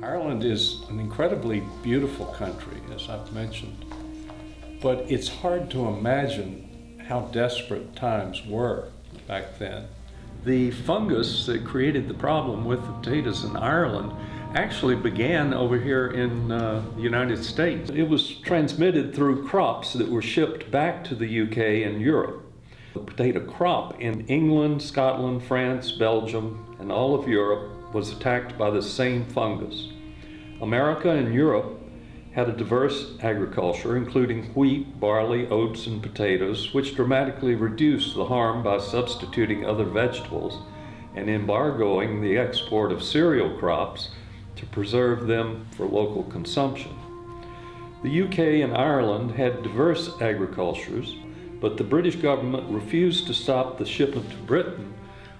Ireland is an incredibly beautiful country, as I've mentioned, but it's hard to imagine how desperate times were back then. The fungus that created the problem with the potatoes in Ireland actually began over here in the United States. It was transmitted through crops that were shipped back to the UK and Europe. The potato crop in England, Scotland, France, Belgium, and all of Europe was attacked by the same fungus. America and Europe had a diverse agriculture, including wheat, barley, oats, and potatoes, which dramatically reduced the harm by substituting other vegetables and embargoing the export of cereal crops to preserve them for local consumption. The UK and Ireland had diverse agricultures, but the British government refused to stop the shipment to Britain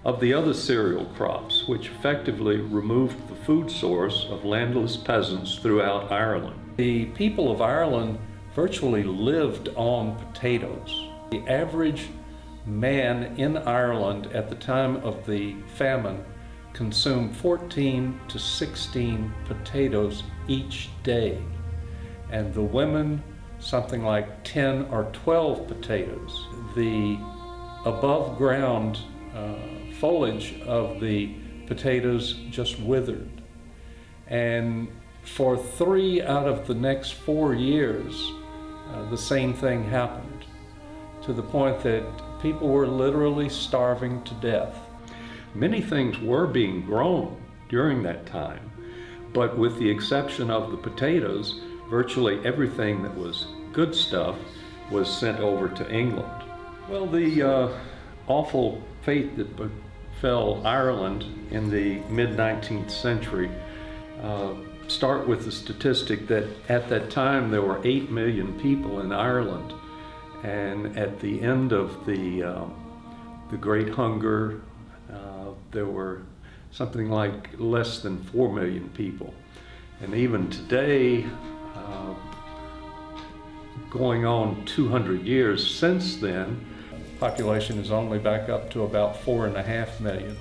of the other cereal crops, which effectively removed the food source of landless peasants throughout Ireland. The people of Ireland virtually lived on potatoes. The average man in Ireland at the time of the famine consumed 14 to 16 potatoes each day, and the women something like 10 or 12 potatoes. The above ground foliage of the potatoes just withered. And for 3 out of the next 4 years, the same thing happened, to the point that people were literally starving to death. Many things were being grown during that time, but with the exception of the potatoes, virtually everything that was good stuff was sent over to England. Well, the awful fate that befell Ireland in the mid-19th century start with the statistic that at that time there were 8 million people in Ireland, and at the end of the Great Hunger there were something like less than 4 million people. And even today, going on 200 years since then, population is only back up to about 4.5 million.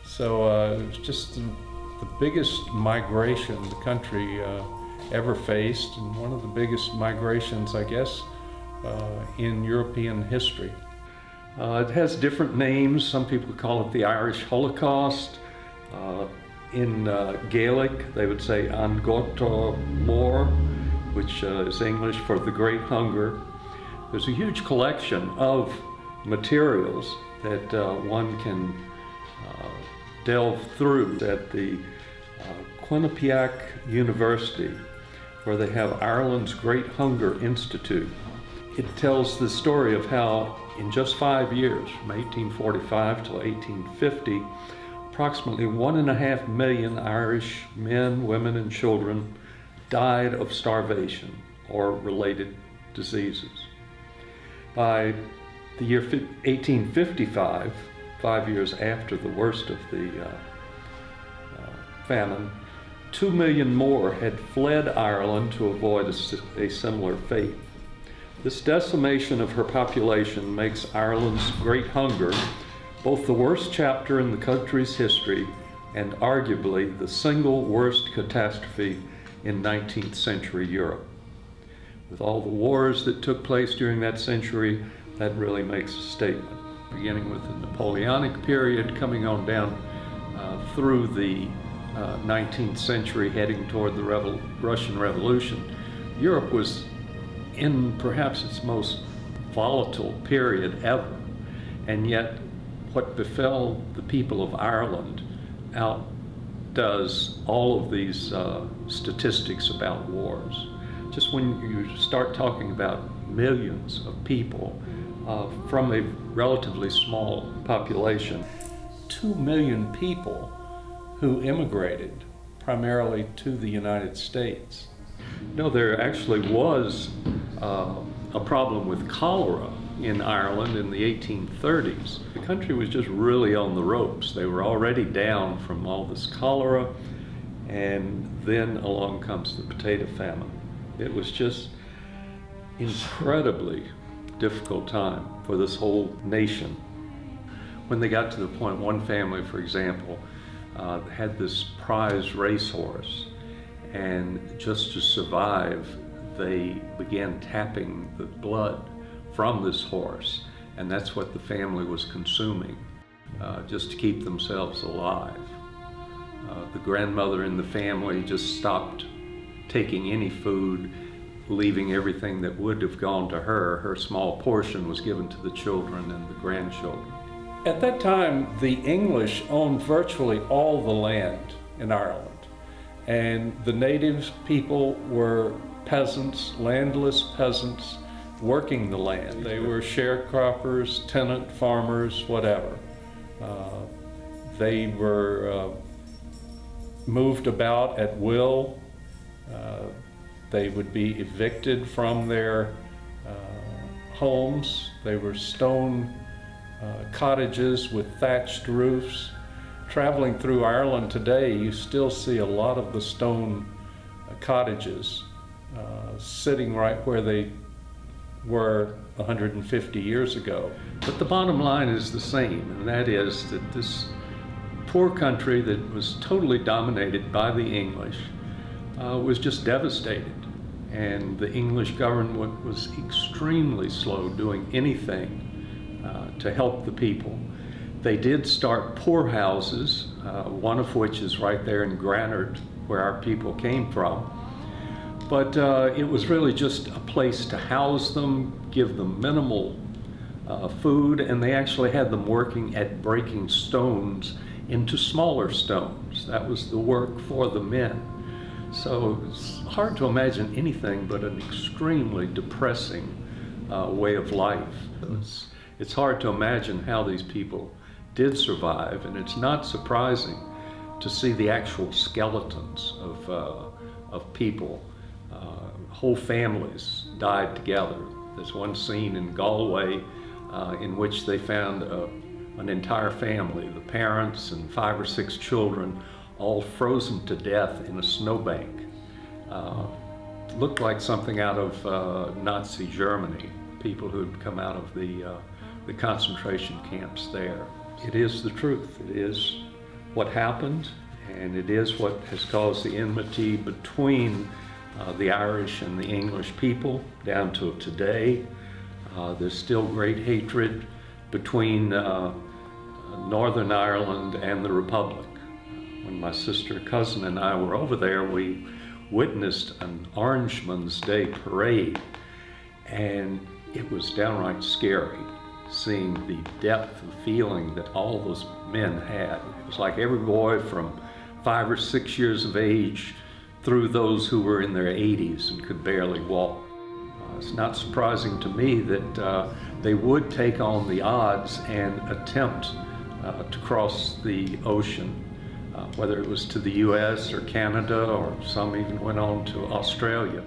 So it's just the biggest migration the country ever faced, and one of the biggest migrations, I guess, in European history. It has different names. Some people call it the Irish Holocaust. In Gaelic, they would say An Gorta Mór, which is English for the Great Hunger. There's a huge collection of materials that one can delve through at the Quinnipiac University, where they have Ireland's Great Hunger Institute. It tells the story of how in just 5 years, from 1845 till 1850, approximately 1.5 million Irish men, women, and children died of starvation or related diseases. By the year 1855, 5 years after the worst of the famine, 2 million more had fled Ireland to avoid a similar fate. This decimation of her population makes Ireland's Great Hunger both the worst chapter in the country's history and arguably the single worst catastrophe in 19th century Europe. With all the wars that took place during that century, that really makes a statement. Beginning with the Napoleonic period, coming on down through the 19th century, heading toward the Russian Revolution, Europe was in perhaps its most volatile period ever. And yet, what befell the people of Ireland outdoes all of these statistics about wars. Just when you start talking about millions of people from a relatively small population, 2 million people who immigrated primarily to the United States. No, there actually was a problem with cholera in Ireland in the 1830s. The country was just really on the ropes. They were already down from all this cholera, and then along comes the potato famine. It was just incredibly difficult time for this whole nation. When they got to the point, one family, for example, had this prize racehorse, And just to survive, they began tapping the blood from this horse, and that's what the family was consuming, just to keep themselves alive. The grandmother in the family just stopped taking any food, leaving everything that would have gone to her. Her small portion was given to the children and the grandchildren. At that time, the English owned virtually all the land in Ireland, and the native people were peasants, landless peasants, working the land. They were sharecroppers, tenant farmers, whatever. They were moved about at will. They would be evicted from their homes. They were stone cottages with thatched roofs. Traveling through Ireland today, you still see a lot of the stone cottages sitting right where they were 150 years ago. But the bottom line is the same, and that is that this poor country that was totally dominated by the English was just devastated. And the English government was extremely slow doing anything to help the people. They did start poorhouses, one of which is right there in Granard, where our people came from. But it was really just a place to house them, give them minimal food, and they actually had them working at breaking stones into smaller stones. That was the work for the men. So it's hard to imagine anything but an extremely depressing way of life. It's hard to imagine how these people did survive, and it's not surprising to see the actual skeletons of people. Whole families died together. There's one scene in Galway in which they found an entire family, the parents and 5 or 6 children, all frozen to death in a snowbank. Looked like something out of Nazi Germany, people who had come out of the concentration camps there. It is the truth. It is what happened, and it is what has caused the enmity between the Irish and the English people down to today. There's still great hatred between Northern Ireland and the Republic. When my sister, cousin, and I were over there, we witnessed an Orangeman's Day parade, and it was downright scary seeing the depth of feeling that all those men had. It was like every boy from 5 or 6 years of age through those who were in their 80s and could barely walk. It's not surprising to me that they would take on the odds and attempt to cross the ocean, whether it was to the US or Canada, or some even went on to Australia.